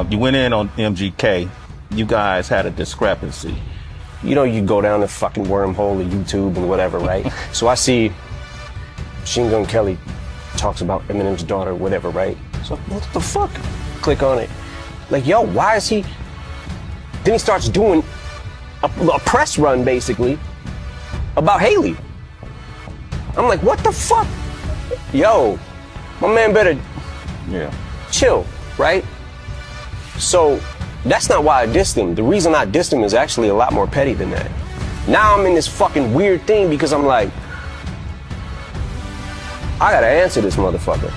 You went in on MGK. You guys had a discrepancy. You know, you go down the fucking wormhole of YouTube and whatever, right? So I see Machine Gun Kelly talks about Eminem's daughter, whatever, right? So what the fuck? Click on it. Like, yo, why is he... Then he starts doing a press run, basically, about Haley. I'm like, what the fuck? Yo, my man better chill, right? So that's not why I dissed him. The reason I dissed him is actually a lot more petty than that. Now I'm in this fucking weird thing because I'm like, I gotta answer this motherfucker.